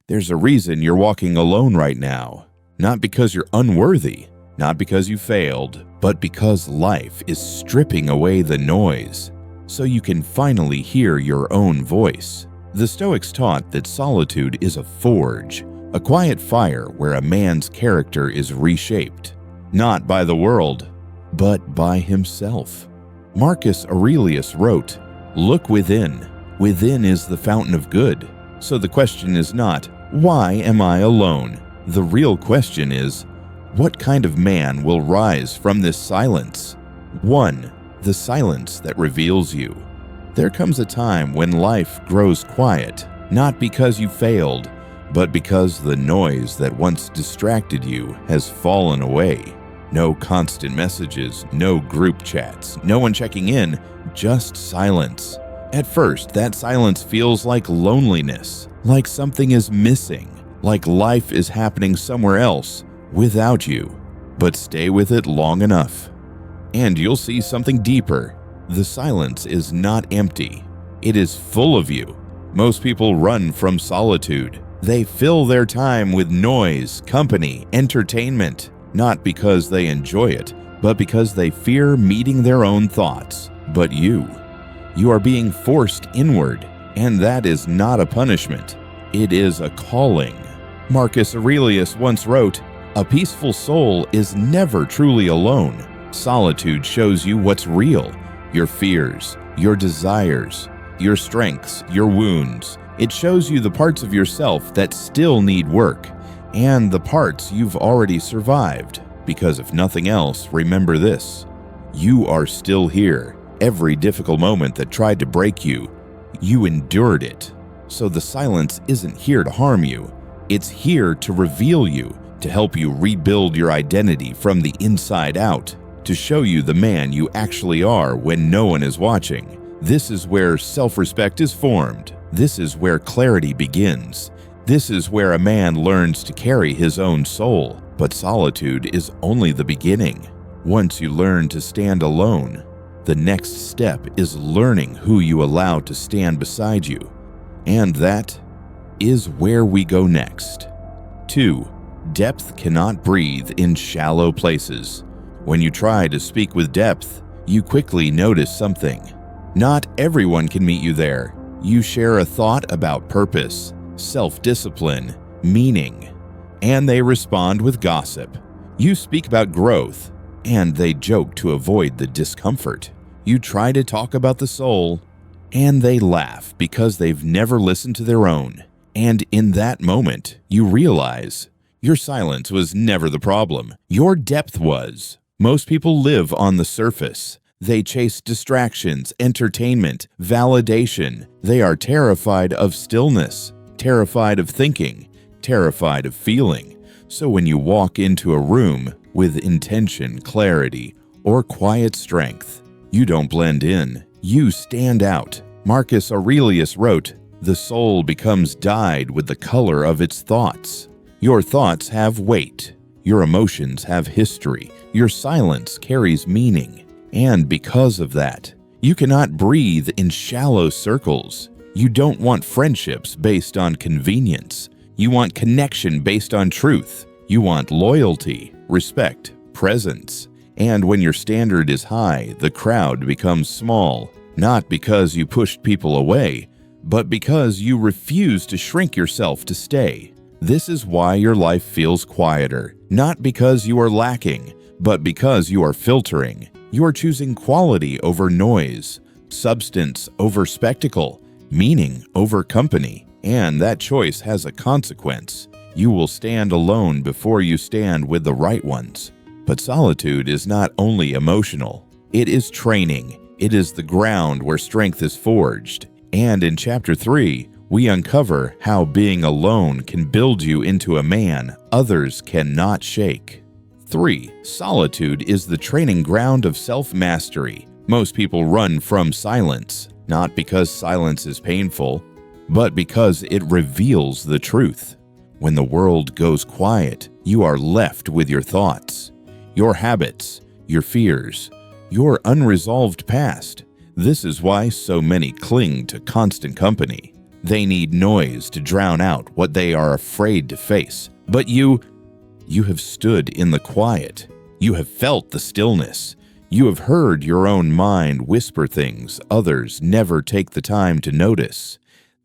There's a reason you're walking alone right now. Not because you're unworthy, not because you failed, but because life is stripping away the noise, so you can finally hear your own voice. The Stoics taught that solitude is a forge, a quiet fire where a man's character is reshaped, not by the world, but by himself. Marcus Aurelius wrote, "Look within. Within is the fountain of good." So the question is not, why am I alone? The real question is, what kind of man will rise from this silence? 1. The silence that reveals you. There comes a time when life grows quiet, not because you failed, but because the noise that once distracted you has fallen away. No constant messages, no group chats, no one checking in, just silence. At first, that silence feels like loneliness, like something is missing, like life is happening somewhere else without you. But stay with it long enough, and you'll see something deeper. The silence is not empty. It is full of you. Most people run from solitude. They fill their time with noise, company, entertainment, not because they enjoy it, but because they fear meeting their own thoughts. But you are being forced inward, and that is not a punishment. It is a calling. Marcus Aurelius once wrote, "A peaceful soul is never truly alone. Solitude shows you what's real, your fears, your desires, your strengths, your wounds. It shows you the parts of yourself that still need work, and the parts you've already survived. Because if nothing else, remember this: you are still here. Every difficult moment that tried to break you, you endured it. So the silence isn't here to harm you. It's here to reveal you, to help you rebuild your identity from the inside out, to show you the man you actually are when no one is watching. This is where self-respect is formed. This is where clarity begins. This is where a man learns to carry his own soul. But solitude is only the beginning. Once you learn to stand alone, the next step is learning who you allow to stand beside you. And that is where we go next. 2. Depth cannot breathe in shallow places. When you try to speak with depth, you quickly notice something. Not everyone can meet you there. You share a thought about purpose, self-discipline, meaning, and they respond with gossip. You speak about growth, and they joke to avoid the discomfort. You try to talk about the soul, and they laugh because they've never listened to their own. And in that moment, you realize your silence was never the problem. Your depth was. Most people live on the surface. They chase distractions, entertainment, validation. They are terrified of stillness, terrified of thinking, terrified of feeling. So when you walk into a room with intention, clarity, or quiet strength, you don't blend in. You stand out. Marcus Aurelius wrote, "The soul becomes dyed with the color of its thoughts." Your thoughts have weight. Your emotions have history. Your silence carries meaning. And because of that, you cannot breathe in shallow circles. You don't want friendships based on convenience. You want connection based on truth. You want loyalty, respect, presence. And when your standard is high, the crowd becomes small, not because you pushed people away, but because you refuse to shrink yourself to stay. This is why your life feels quieter, not because you are lacking, but because you are filtering. You are choosing quality over noise, substance over spectacle, meaning over company, and that choice has a consequence. You will stand alone before you stand with the right ones. But solitude is not only emotional, it is training. It is the ground where strength is forged. And in Chapter 3, we uncover how being alone can build you into a man others cannot shake. 3. Solitude is the training ground of self-mastery. Most people run from silence, not because silence is painful, but because it reveals the truth. When the world goes quiet, you are left with your thoughts, your habits, your fears, your unresolved past. This is why so many cling to constant company. They need noise to drown out what they are afraid to face. But you have stood in the quiet. You have felt the stillness. You have heard your own mind whisper things others never take the time to notice.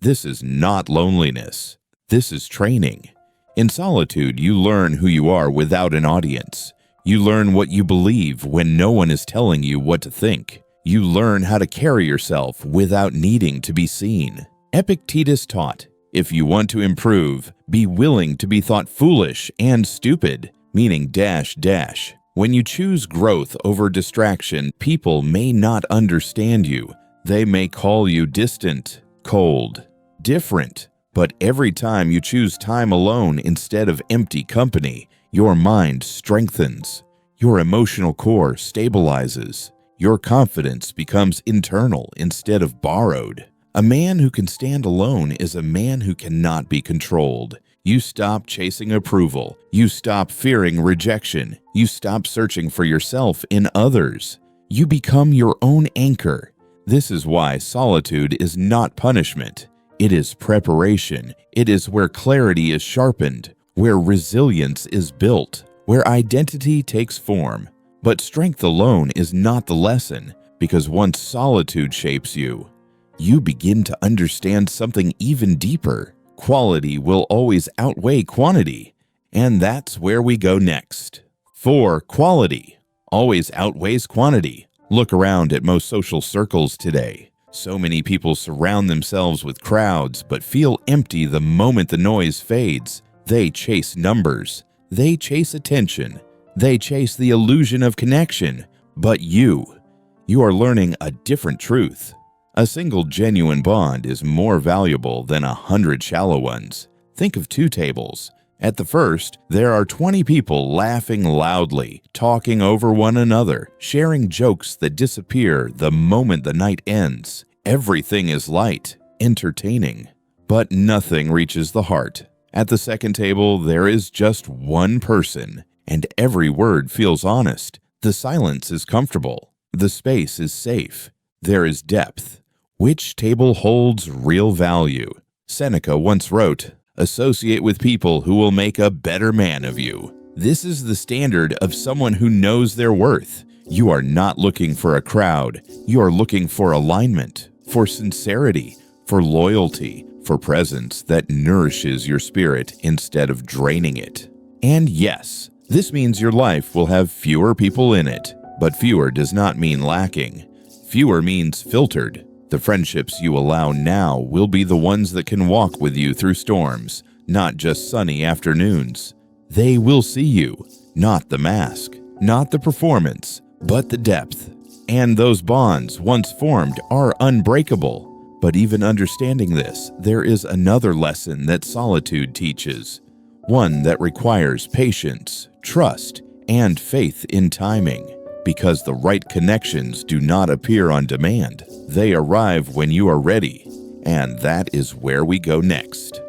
This is not loneliness. This is training. In solitude, you learn who you are without an audience. You learn what you believe when no one is telling you what to think. You learn how to carry yourself without needing to be seen. Epictetus taught, if you want to improve, be willing to be thought foolish and stupid, meaning ... When you choose growth over distraction, people may not understand you. They may call you distant, cold, different. But every time you choose time alone instead of empty company, your mind strengthens. Your emotional core stabilizes. Your confidence becomes internal instead of borrowed. A man who can stand alone is a man who cannot be controlled. You stop chasing approval. You stop fearing rejection. You stop searching for yourself in others. You become your own anchor. This is why solitude is not punishment. It is preparation. It is where clarity is sharpened, where resilience is built, where identity takes form. But strength alone is not the lesson, because once solitude shapes you, you begin to understand something even deeper. Quality will always outweigh quantity, and that's where we go next. 4. Quality always outweighs quantity. Look around at most social circles today. So many people surround themselves with crowds but feel empty the moment the noise fades. They chase numbers. They chase attention. They chase the illusion of connection. But you are learning a different truth. A single genuine bond is more valuable than 100 shallow ones. Think of 2 tables. At the first, there are 20 people laughing loudly, talking over one another, sharing jokes that disappear the moment the night ends. Everything is light, entertaining, but nothing reaches the heart. At the second table, there is just one person, and every word feels honest. The silence is comfortable. The space is safe. There is depth. Which table holds real value? Seneca once wrote, "Associate with people who will make a better man of you." This is the standard of someone who knows their worth. You are not looking for a crowd. You are looking for alignment, for sincerity, for loyalty, for presence that nourishes your spirit instead of draining it. And yes, this means your life will have fewer people in it, but fewer does not mean lacking. Fewer means filtered. The friendships you allow now will be the ones that can walk with you through storms, not just sunny afternoons. They will see you, not the mask, not the performance, but the depth. And those bonds, once formed, are unbreakable. But even understanding this, there is another lesson that solitude teaches. One that requires patience, trust, and faith in timing. Because the right connections do not appear on demand. They arrive when you are ready. And that is where we go next.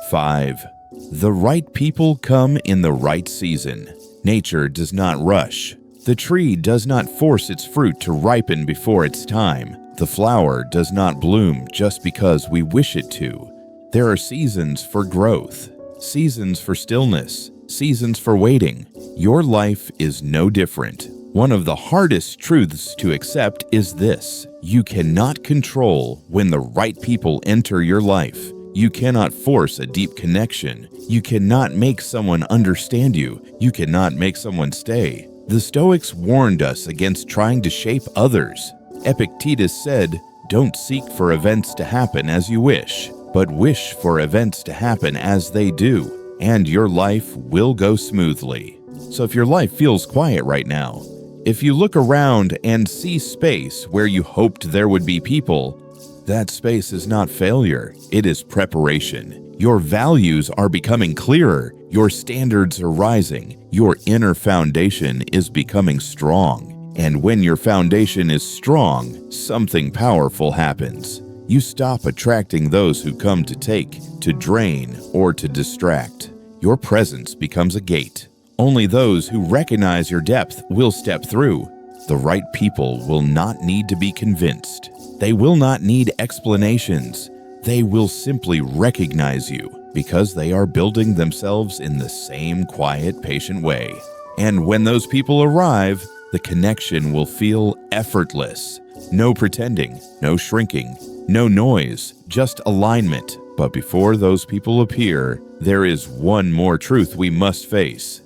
5. The right people come in the right season. Nature does not rush. The tree does not force its fruit to ripen before its time. The flower does not bloom just because we wish it to. There are seasons for growth, seasons for stillness, seasons for waiting. Your life is no different. One of the hardest truths to accept is this: you cannot control when the right people enter your life. You cannot force a deep connection. You cannot make someone understand you. You cannot make someone stay. The Stoics warned us against trying to shape others. Epictetus said, "Don't seek for events to happen as you wish, but wish for events to happen as they do, and your life will go smoothly." So if your life feels quiet right now, if you look around and see space where you hoped there would be people, that space is not failure, it is preparation. Your values are becoming clearer, your standards are rising, your inner foundation is becoming strong. And when your foundation is strong, something powerful happens. You stop attracting those who come to take, to drain, or to distract. Your presence becomes a gate. Only those who recognize your depth will step through. The right people will not need to be convinced. They will not need explanations. They will simply recognize you because they are building themselves in the same quiet, patient way. And when those people arrive, the connection will feel effortless. No pretending, no shrinking, no noise, just alignment. But before those people appear, there is one more truth we must face.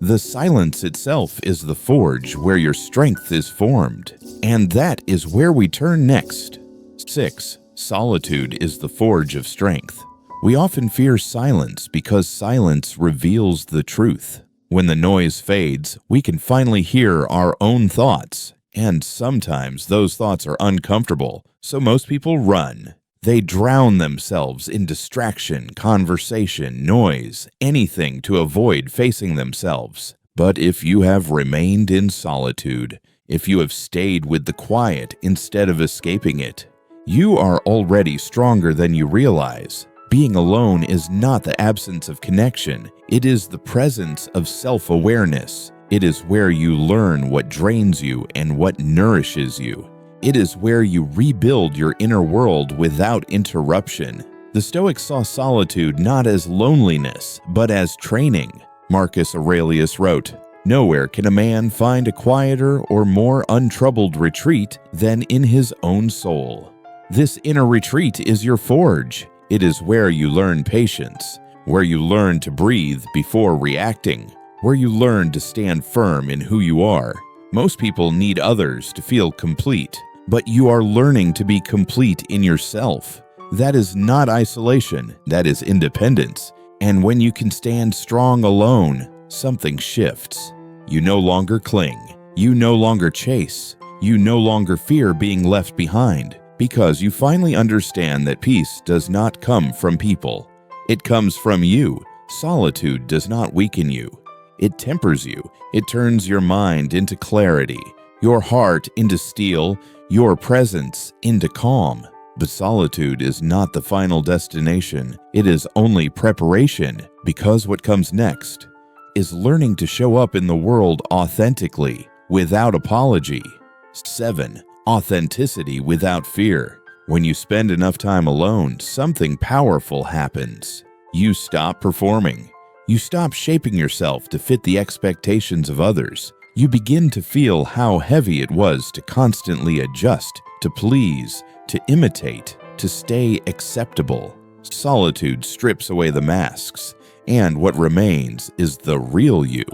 The silence itself is the forge where your strength is formed. And that is where we turn next. 6. Solitude is the forge of strength. We often fear silence because silence reveals the truth. When the noise fades, we can finally hear our own thoughts. And sometimes those thoughts are uncomfortable, so most people run. They drown themselves in distraction, conversation, noise, anything to avoid facing themselves. But if you have remained in solitude, if you have stayed with the quiet instead of escaping it, you are already stronger than you realize. Being alone is not the absence of connection. It is the presence of self-awareness. It is where you learn what drains you and what nourishes you. It is where you rebuild your inner world without interruption. The Stoics saw solitude not as loneliness, but as training. Marcus Aurelius wrote, "Nowhere can a man find a quieter or more untroubled retreat than in his own soul." This inner retreat is your forge. It is where you learn patience, where you learn to breathe before reacting, where you learn to stand firm in who you are. Most people need others to feel complete, but you are learning to be complete in yourself. That is not isolation, that is independence. And when you can stand strong alone, something shifts. You no longer cling, you no longer chase, you no longer fear being left behind, because you finally understand that peace does not come from people. It comes from you. Solitude does not weaken you. It tempers you. It turns your mind into clarity, your heart into steel, your presence into calm. But solitude is not the final destination. It is only preparation, because what comes next is learning to show up in the world authentically, without apology. 7. Authenticity without fear. When you spend enough time alone, something powerful happens. You stop performing. You stop shaping yourself to fit the expectations of others. You begin to feel how heavy it was to constantly adjust, to please, to imitate, to stay acceptable. Solitude strips away the masks, and what remains is the real you.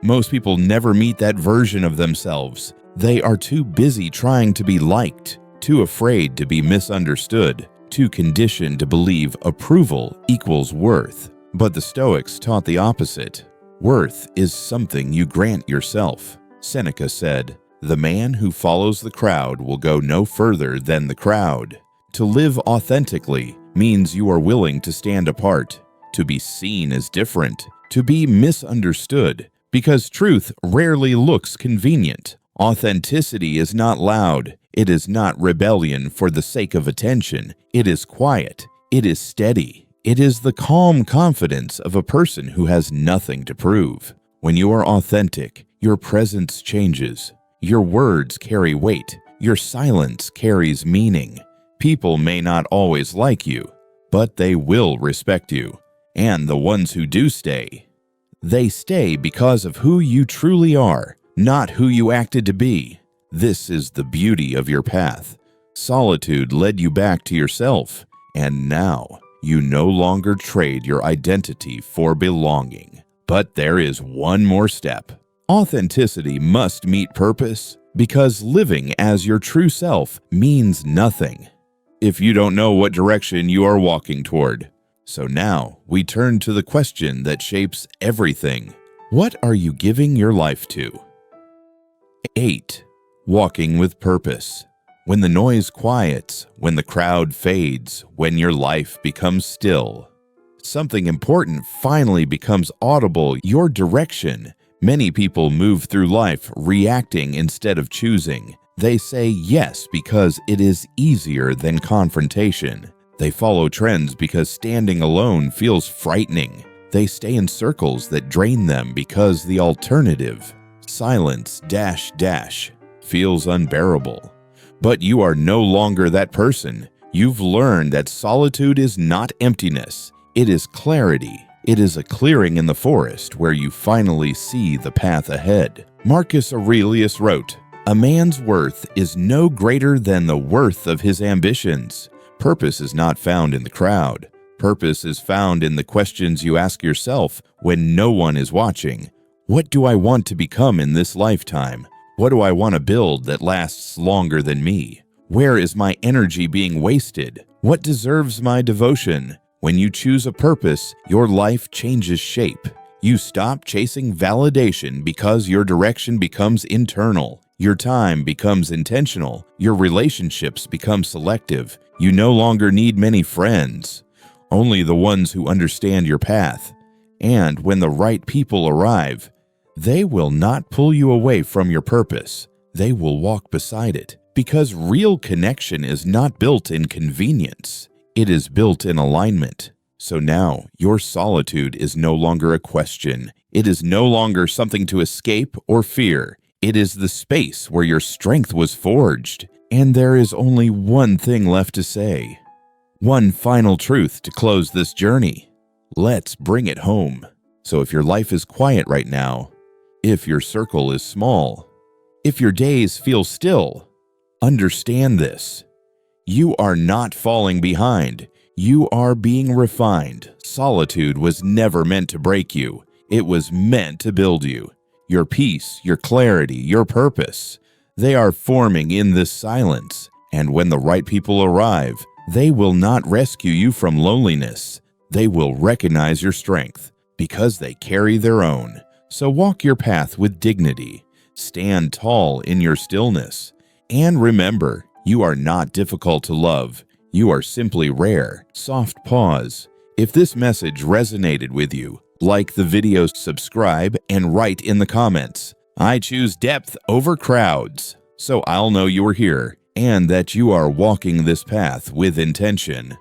Most people never meet that version of themselves. They are too busy trying to be liked, too afraid to be misunderstood, too conditioned to believe approval equals worth. But the Stoics taught the opposite. Worth is something you grant yourself. Seneca said, "The man who follows the crowd will go no further than the crowd." To live authentically means you are willing to stand apart, to be seen as different, to be misunderstood, because truth rarely looks convenient. Authenticity is not loud. It is not rebellion for the sake of attention. It is quiet. It is steady. It is the calm confidence of a person who has nothing to prove. When you are authentic, your presence changes. Your words carry weight. Your silence carries meaning. People may not always like you, but they will respect you. And the ones who do stay, they stay because of who you truly are, not who you acted to be. This is the beauty of your path. Solitude led you back to yourself, and now you no longer trade your identity for belonging. But there is one more step. Authenticity must meet purpose, because living as your true self means nothing if you don't know what direction you are walking toward. So now we turn to the question that shapes everything. What are you giving your life to? 8. Walking with purpose. When the noise quiets, when the crowd fades, when your life becomes still, something important finally becomes audible, your direction. Many people move through life reacting instead of choosing. They say yes because it is easier than confrontation. They follow trends because standing alone feels frightening. They stay in circles that drain them because the alternative, silence feels unbearable. But you are no longer that person. You've learned that solitude is not emptiness. It is clarity. It is a clearing in the forest where you finally see the path ahead. Marcus Aurelius wrote, "A man's worth is no greater than the worth of his ambitions." Purpose is not found in the crowd. Purpose is found in the questions you ask yourself when no one is watching. What do I want to become in this lifetime? What do I want to build that lasts longer than me? Where is my energy being wasted? What deserves my devotion? When you choose a purpose, your life changes shape. You stop chasing validation because your direction becomes internal. Your time becomes intentional. Your relationships become selective. You no longer need many friends, only the ones who understand your path. And when the right people arrive, they will not pull you away from your purpose. They will walk beside it. Because real connection is not built in convenience. It is built in alignment. So now, your solitude is no longer a question. It is no longer something to escape or fear. It is the space where your strength was forged. And there is only one thing left to say. One final truth to close this journey. Let's bring it home. So if your life is quiet right now, if your circle is small, if your days feel still, understand this. You are not falling behind. You are being refined. Solitude was never meant to break you. It was meant to build you. Your peace, your clarity, your purpose, they are forming in this silence. And when the right people arrive, they will not rescue you from loneliness. They will recognize your strength because they carry their own. So walk your path with dignity. Stand tall in your stillness. And remember, you are not difficult to love. You are simply rare. Soft pause. If this message resonated with you, like the video, subscribe, and write in the comments. I choose depth over crowds, so I'll know you are here and that you are walking this path with intention.